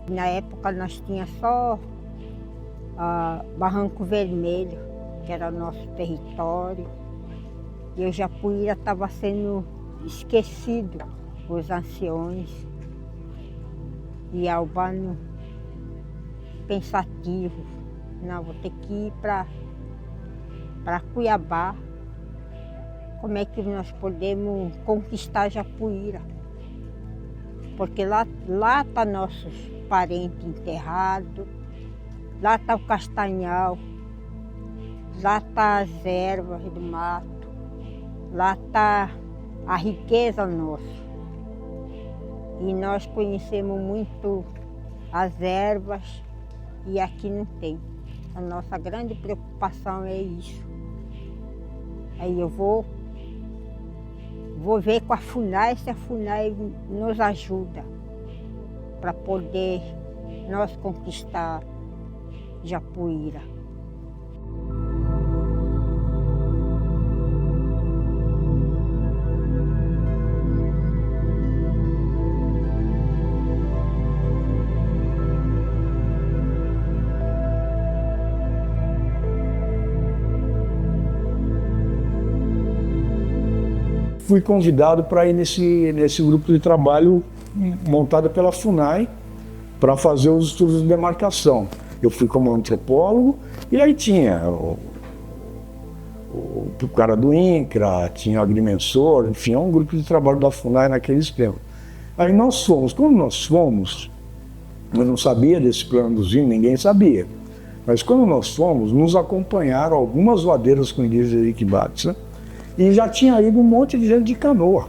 Na época nós tínhamos só Barranco Vermelho, que era nosso território, e o Japuíra estava sendo esquecido, os anciões. E Albano pensativo, não, vou ter que ir para Cuiabá. Como é que nós podemos conquistar Japuíra? Porque lá tá nossos parentes enterrados, lá está o castanhal, lá está as ervas do mato, lá está a riqueza nossa. E nós conhecemos muito as ervas e aqui não tem. A nossa grande preocupação é isso. Aí eu vou ver com a FUNAI se a FUNAI nos ajuda para poder nós conquistar Japuíra. Fui convidado para ir nesse grupo de trabalho montado pela FUNAI para fazer os estudos de demarcação. Eu fui como antropólogo e aí tinha o cara do INCRA, tinha o agrimensor, enfim, é um grupo de trabalho da FUNAI naqueles tempos. Aí nós fomos, quando nós fomos, eu não sabia desse plano dos índios, ninguém sabia, mas quando nós fomos, nos acompanharam algumas voadeiras com indígenas de Iquibates, né? E já tinha ido um monte de gente de canoa.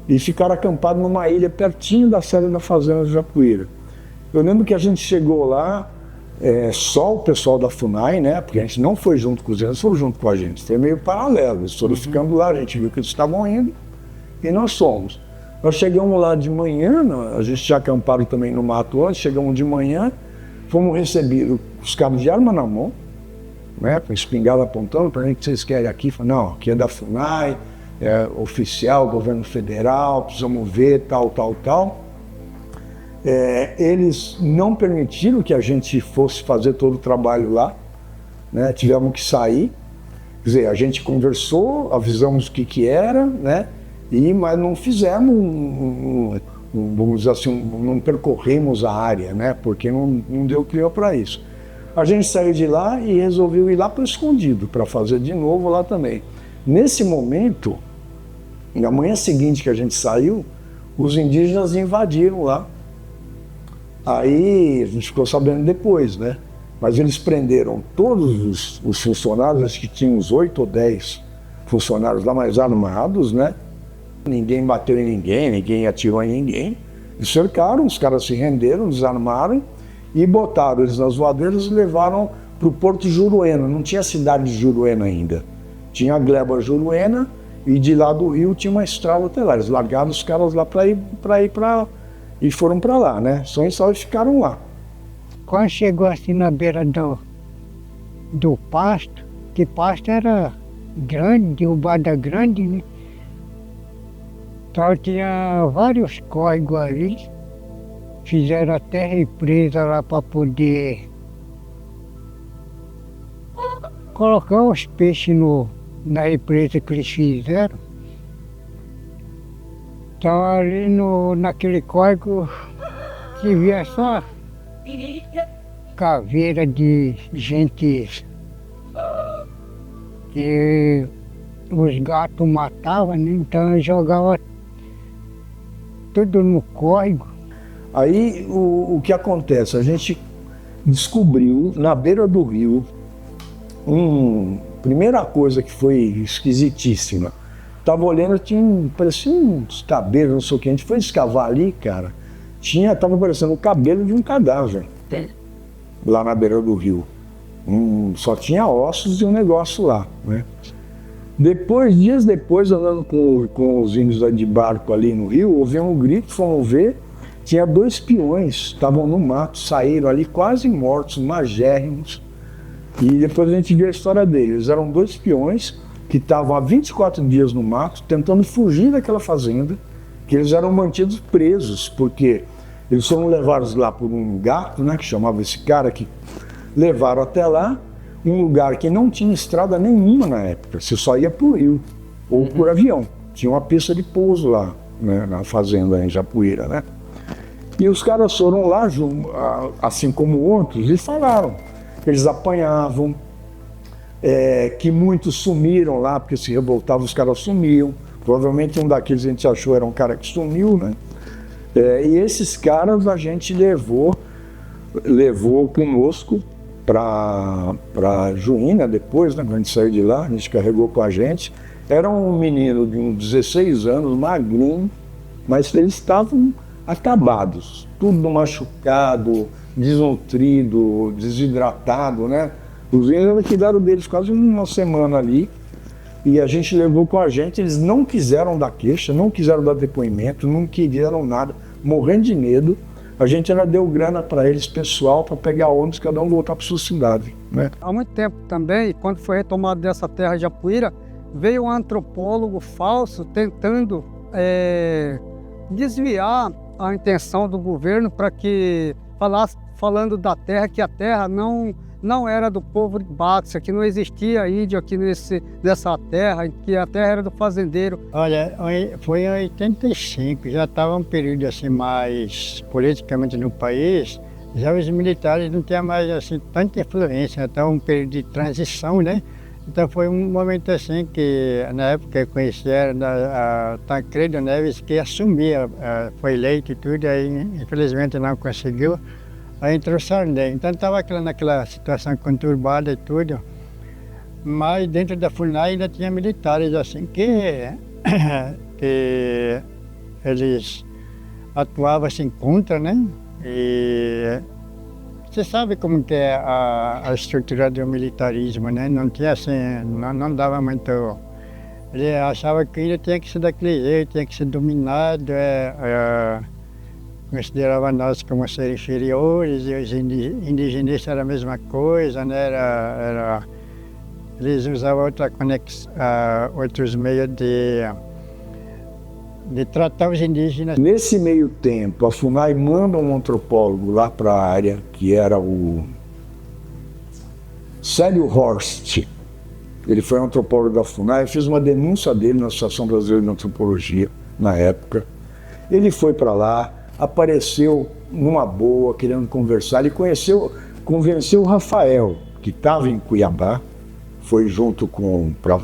E ficaram acampados numa ilha pertinho da sede da fazenda de Japuíra. Eu lembro que a gente chegou lá, só o pessoal da FUNAI, né? Porque a gente não foi junto com os índios, foram junto com a gente. Foi meio paralelo, eles foram ficando lá, a gente viu que eles estavam indo e nós fomos. Nós chegamos lá de manhã, a gente já acamparam também no mato antes, chegamos de manhã, fomos recebidos com os cabos de arma na mão, né, com espingarda apontando para mim, o que vocês querem aqui? Falei, não, aqui é da FUNAI, é oficial, governo federal, precisamos ver, tal. Eles não permitiram que a gente fosse fazer todo o trabalho lá, né, tivemos que sair, quer dizer, a gente conversou, avisamos o que era, né, mas não fizemos, vamos dizer assim, não percorremos a área, né, porque não deu clima para isso. A gente saiu de lá e resolveu ir lá para o escondido, para fazer de novo lá também. Nesse momento, na manhã seguinte que a gente saiu, os indígenas invadiram lá. Aí a gente ficou sabendo depois, né? Mas eles prenderam todos os funcionários, acho que tinha uns 8 ou 10 funcionários lá mais armados, né? Ninguém bateu em ninguém, ninguém atirou em ninguém. Eles cercaram, os caras se renderam, desarmaram, e botaram eles nas voadeiras e levaram para o Porto de Juruena. Não tinha cidade de Juruena ainda. Tinha a gleba Juruena e de lá do rio tinha uma estrada até lá. Eles largaram os caras lá e foram para lá, né? Só ficaram lá. Quando chegou assim na beira do pasto, que pasto era grande, derrubada grande, né? Então tinha vários córregos ali. Fizeram até represa lá para poder colocar os peixes na represa que eles fizeram. Então ali naquele córrego se via só caveira de gente que os gatos matavam, né? Então jogava tudo no córrego. Aí o que acontece? A gente descobriu na beira do rio primeira coisa que foi esquisitíssima. Tava olhando, parecia uns cabelos, não sei o que. A gente foi escavar ali, cara, tava parecendo o cabelo de um cadáver lá na beira do rio. Só tinha ossos e um negócio lá, né? Dias depois, andando com os índios de barco ali no rio, ouvi um grito, fomos ver. Tinha 2 peões, estavam no mato, saíram ali quase mortos, magérrimos. E depois a gente viu a história deles. Eram 2 peões que estavam há 24 dias no mato, tentando fugir daquela fazenda, que eles eram mantidos presos, porque Eles foram levados lá por um gato, né, que chamava esse cara, que levaram até lá, um lugar que não tinha estrada nenhuma na época, você só ia por rio ou por avião. Tinha uma pista de pouso lá, né, na fazenda em Japuíra, né? E os caras foram lá, assim como outros, e falaram que eles apanhavam, que muitos sumiram lá, porque se revoltavam, os caras sumiam. Provavelmente um daqueles a gente achou era um cara que sumiu, né? E esses caras a gente levou conosco para Juína depois, né? Quando a gente saiu de lá, a gente carregou com a gente. Era um menino de uns 16 anos, magrinho, mas eles estavam acabados, tudo machucado, desnutrido, desidratado, né? Os índios cuidaram deles quase uma semana ali, e a gente levou com a gente. Eles não quiseram dar queixa, não quiseram dar depoimento, não quiseram nada, morrendo de medo. A gente ainda deu grana para eles, pessoal, para pegar ônibus, cada um voltar para sua cidade, né? Há muito tempo também, quando foi retomado dessa terra de Japuíra, veio um antropólogo falso tentando desviar a intenção do governo para que falando da terra, que a terra não era do povo de Baxter, que não existia índio aqui nessa terra, que a terra era do fazendeiro. Olha, foi em 85, já estava um período assim mais politicamente no país, já os militares não tinham mais assim tanta influência, estava um período de transição, né? Então foi um momento assim que, na época, conheceram a Tancredo Neves, que assumia, foi eleito e tudo, aí infelizmente não conseguiu. Aí entrou Sarney. Então estava naquela situação conturbada e tudo, mas dentro da FUNAI ainda tinha militares assim que eles atuavam assim contra, né? E você sabe como que é a estrutura do militarismo, né? Não tinha assim, não dava muito. Ele achava que ainda tinha que ser daquele jeito, tinha que ser dominado, considerava nós como seres inferiores, e os indigenistas era a mesma coisa, né? Eles usavam outros meios de tratar os indígenas. Nesse meio tempo, a FUNAI manda um antropólogo lá para a área, que era o Célio Horst. Ele foi um antropólogo da FUNAI, eu fiz uma denúncia dele na Associação Brasileira de Antropologia, na época. Ele foi para lá, apareceu numa boa, querendo conversar. Ele convenceu o Rafael, que estava em Cuiabá, foi para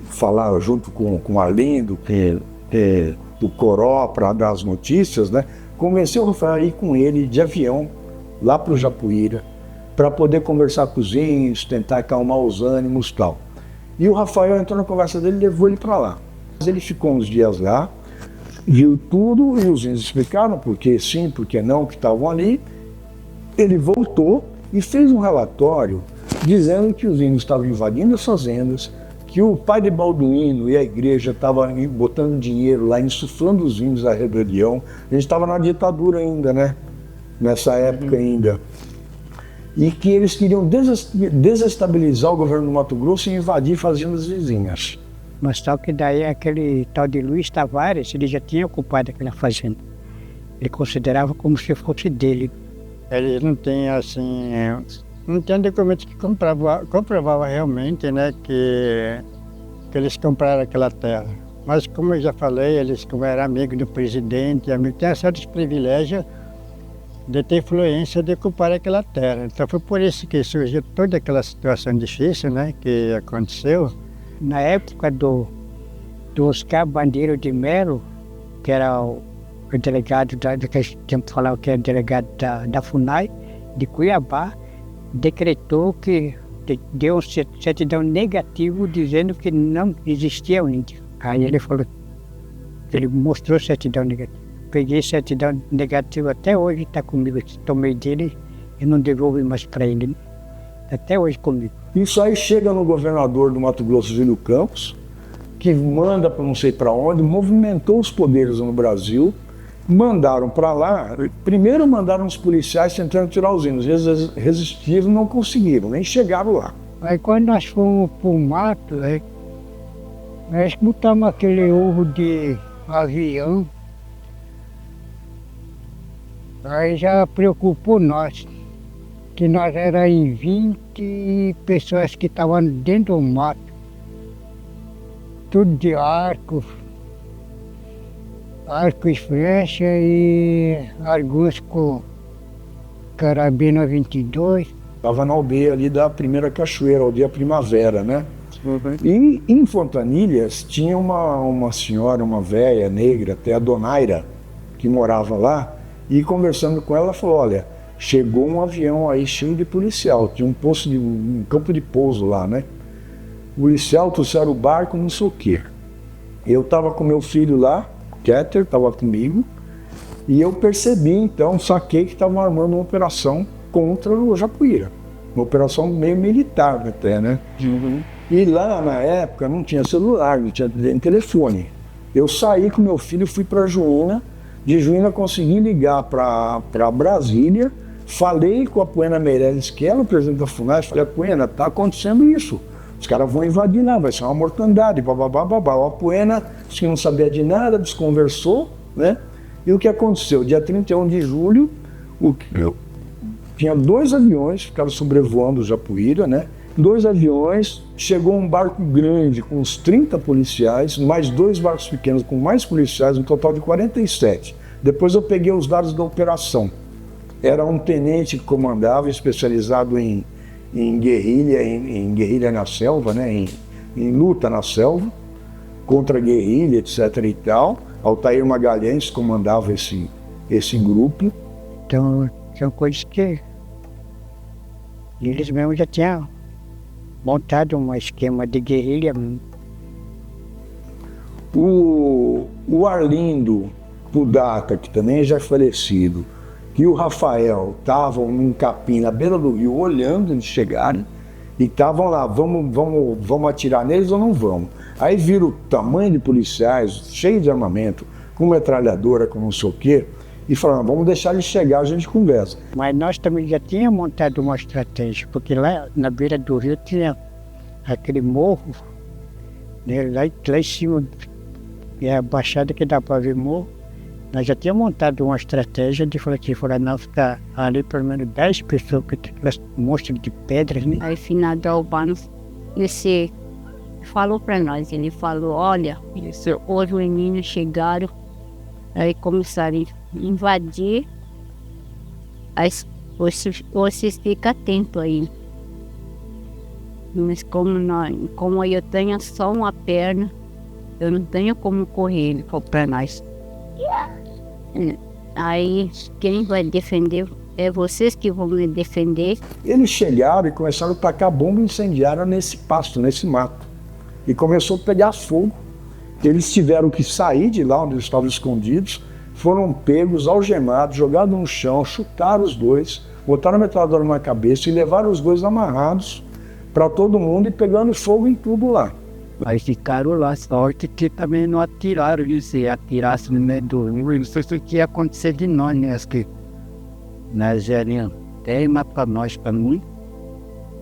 falar junto com a Lindo, do Coró, para dar as notícias, né? Convenceu o Rafael a ir com ele de avião lá para o Japuíra, para poder conversar com os índios, tentar acalmar os ânimos e tal. E o Rafael entrou na conversa dele e levou ele para lá. Ele ficou uns dias lá, viu tudo, e os índios explicaram por que sim, por que não, que estavam ali. Ele voltou e fez um relatório dizendo que os índios estavam invadindo as fazendas, que o pai de Balduino e a igreja estavam botando dinheiro lá, insuflando os índios à rebelião. A gente estava na ditadura ainda, né? Nessa época ainda. E que eles queriam desestabilizar o governo do Mato Grosso e invadir fazendas vizinhas. Mas tal que daí aquele tal de Luiz Tavares, ele já tinha ocupado aquela fazenda. Ele considerava como se fosse dele. Eles não têm assim, não tinha documentos que comprovava realmente, né, que eles compraram aquela terra. Mas como eu já falei, eles como eram amigos do presidente, tinham certos privilégios de ter influência de ocupar aquela terra. Então foi por isso que surgiu toda aquela situação difícil, né, que aconteceu. Na época do Oscar Bandeiro de Melo, que era o delegado, que a gente falava que era o delegado da FUNAI, de Cuiabá, decretou que deu um certidão negativo dizendo que não existia o índio. Aí ele falou, ele mostrou certidão negativa. Peguei certidão negativa, até hoje está comigo, tomei dele e não devolvi mais para ele. Até hoje comigo. Isso aí chega no governador do Mato Grosso, Júlio Campos, que manda para não sei para onde, movimentou os poderes no Brasil, mandaram para lá. Primeiro mandaram os policiais tentando tirar os índios, eles resistiram, não conseguiram, nem chegaram lá. Aí quando nós fomos para o mato, nós botamos aquele ovo de avião Aí já preocupou nós, que nós era em 20 pessoas que estavam dentro do mato. Tudo de arco e flecha e alguns com carabina 22. Estava na aldeia ali da primeira cachoeira, aldeia Primavera, né? E em Fontanilhas tinha uma senhora, uma velha negra, até a Donaira, que morava lá, e conversando com ela, ela falou, olha, chegou um avião aí cheio de policial, tinha um campo de pouso lá, né? O policial trouxeram o barco, não sei o quê. Eu estava com meu filho lá, Keter, estava comigo, e eu percebi, então, saquei que estavam armando uma operação contra o Japuíra. Uma operação meio militar até, né? E lá, na época, não tinha celular, não tinha telefone. Eu saí com meu filho, fui para Juína, de Juína consegui ligar para Brasília, falei com a Apuena Meirelles, que era o presidente da FUNAI, falei, Apuena, está acontecendo isso. Os caras vão invadir lá, vai ser uma mortandade, bababá. O Apuena, que não sabia de nada, desconversou, né? E o que aconteceu? Dia 31 de julho, tinha 2 aviões, ficaram sobrevoando o Japuíra, né? 2 aviões, chegou um barco grande com uns 30 policiais, mais 2 barcos pequenos com mais policiais, um total de 47. Depois eu peguei os dados da operação. Era um tenente que comandava, especializado em guerrilha, em guerrilha na selva, né? Em luta na selva, contra a guerrilha, etc. e tal. Altair Magalhães comandava esse grupo. Então, são coisas que eles mesmos já tinham montado um esquema de guerrilha. O Arlindo Pudata, que também já é falecido, e o Rafael estavam num capim na beira do rio olhando eles chegarem e estavam lá, vamos atirar neles ou não vamos? Aí viram o tamanho de policiais, cheio de armamento, com metralhadora, com não sei o quê, e falaram, vamos deixar eles chegar, a gente conversa. Mas nós também já tínhamos montado uma estratégia, porque lá na beira do rio tinha aquele morro, né, lá em cima, é a baixada que dá para ver morro. Nós já tínhamos montado uma estratégia de falar que fora não ficar ali pelo menos 10 pessoas, que aquelas monstros de pedras, né? Aí finado Albano, esse falou para nós, ele falou, olha, hoje os meninos chegaram, aí começaram a invadir, aí vocês ficam atentos aí. Mas como eu tenho só uma perna, eu não tenho como correr, ele falou para nós. Aí quem vai defender é vocês que vão me defender. Eles chegaram e começaram a tacar bomba incendiária nesse pasto, nesse mato. E começou a pegar fogo. Eles tiveram que sair de lá onde eles estavam escondidos, foram pegos, algemados, jogados no chão, chutaram os 2, botaram a metralhadora na cabeça e levaram os 2 amarrados para todo mundo e pegando fogo em tudo lá. Aí ficaram lá, sorte que também não atiraram, viu? Se atirasse no meio do rio, não sei o que ia acontecer de nós, né? Acho que nós iriam teima para nós, para mim.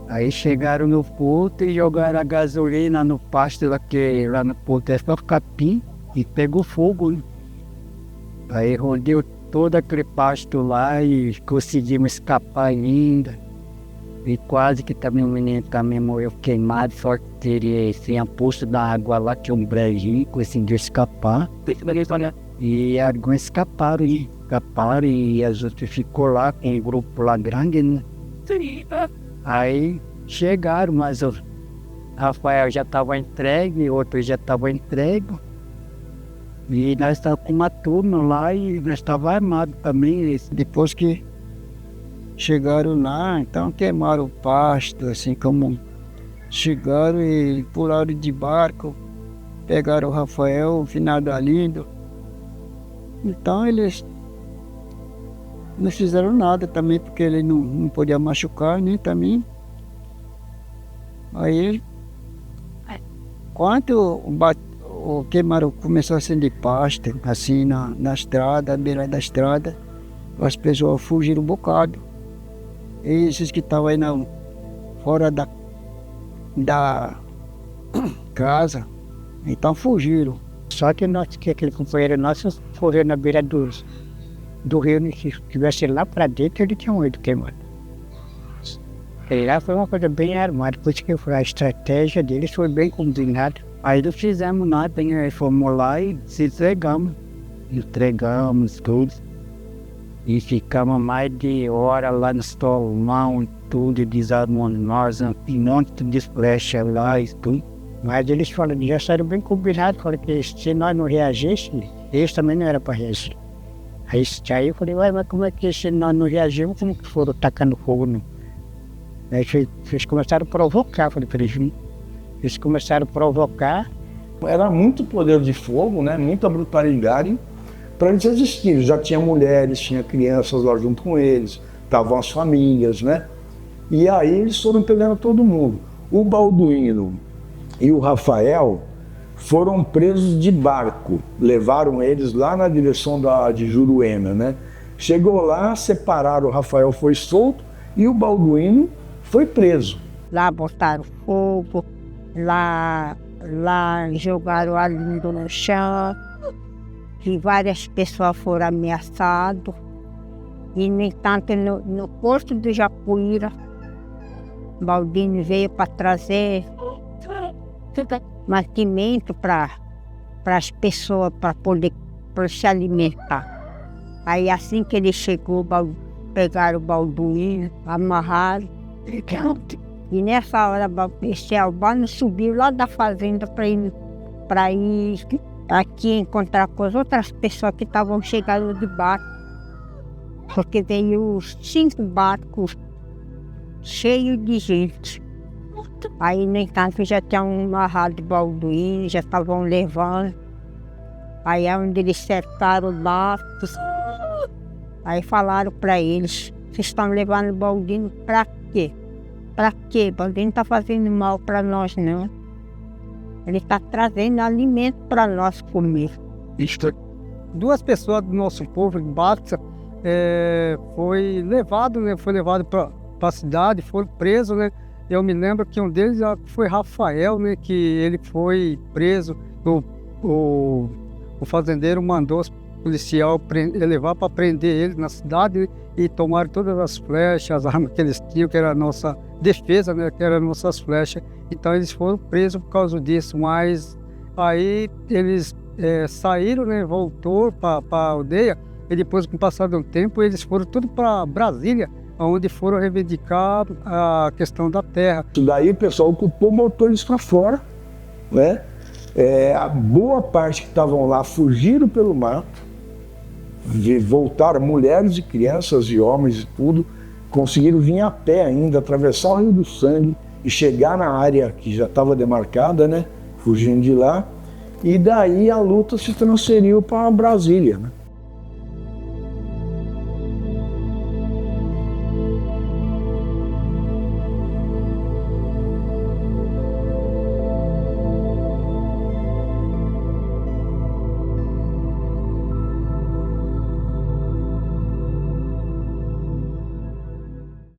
Aí chegaram no porto e jogaram a gasolina no pasto lá, que lá no porto é só capim, e pegou fogo, né? Aí rodeou todo aquele pasto lá e conseguimos escapar ainda. E quase que também o menino também morreu queimado, só que ele tinha posto da água lá, tinha um brejinho, conseguiu escapar. E alguns escaparam e as outras ficou lá com um grupo lá grande, né? Aí chegaram, mas o Rafael já estava entregue, outros já estavam entregues. E nós estávamos com uma turma lá e nós estávamos armados também. Depois que chegaram lá, então queimaram o pasto, assim como chegaram e pularam de barco, pegaram o Rafael, o finado Arlindo. Então eles não fizeram nada também, porque ele não podia machucar, nem também. Aí, quando o queimaram, começou a acender pasto, assim, na estrada, à beira da estrada, as pessoas fugiram um bocado. E esses que estavam aí fora da casa, então fugiram. Só que aquele companheiro nosso correu na beira do rio, se estivesse lá para dentro, ele tinha morrido queimado. E lá foi uma coisa bem armada, por isso que a estratégia deles foi bem combinada. Aí não fizemos nada, né? Fomos lá e se entregamos tudo. E ficamos mais de hora lá no solão e tudo, desarmamos nós, um monte de flecha lá e tudo. Mas eles falaram, já saíram bem combinados, falaram que se nós não reagíssemos, eles também não eram para reagir. Aí eu falei, ué, mas como é que se nós não reagimos, como que foram tacando fogo? Não? Aí eles começaram a provocar, falei para eles, eles começaram a provocar. Era muito poder de fogo, né? Muita brutalidade para eles existirem. Já tinha mulheres, tinha crianças lá junto com eles, estavam as famílias, né? E aí eles foram pegando todo mundo. O Balduino e o Rafael foram presos de barco, levaram eles lá na direção de Juruena, né? Chegou lá, separaram, o Rafael foi solto e o Balduino foi preso. Lá botaram fogo, lá jogaram alho no chão, e várias pessoas foram ameaçadas. E, no entanto, no porto do Japuíra, Balduino veio para trazer mantimento para as pessoas, para poder se alimentar. Aí, assim que ele chegou, pegaram o Balduino, amarraram. E nessa hora, esse Albano subiu lá da fazenda para ir aqui encontrar com as outras pessoas que estavam chegando de barco. Porque veio 5 barcos cheios de gente. Aí, no entanto, já tinham amarrado o Balduino, já estavam levando. Aí é onde eles cercaram os barcos. Aí falaram para eles, vocês estão levando o Balduino para quê? Para quê? O Balduino não está fazendo mal para nós, não. Ele está trazendo alimento para nós comer. Duas pessoas do nosso povo, de Batsa, foi levado para a cidade, foram presos, né? Eu me lembro que um deles foi Rafael, né? Que ele foi preso. O fazendeiro mandou os policiais levar para prender ele na cidade, né? E tomaram todas as flechas, as armas que eles tinham, que era a nossa defesa, né? Que eram nossas flechas. Então eles foram presos por causa disso, mas aí eles saíram, né? Voltou para a aldeia, e depois, com o passar de um tempo, eles foram tudo para Brasília, onde foram reivindicar a questão da terra. Isso daí o pessoal ocupou, botou eles para fora, né? A boa parte que estavam lá fugiram pelo mato, voltaram, mulheres e crianças e homens e tudo, conseguiram vir a pé ainda, atravessar o Rio do Sangue e chegar na área que já estava demarcada, né? Fugindo de lá. E daí a luta se transferiu para Brasília, né?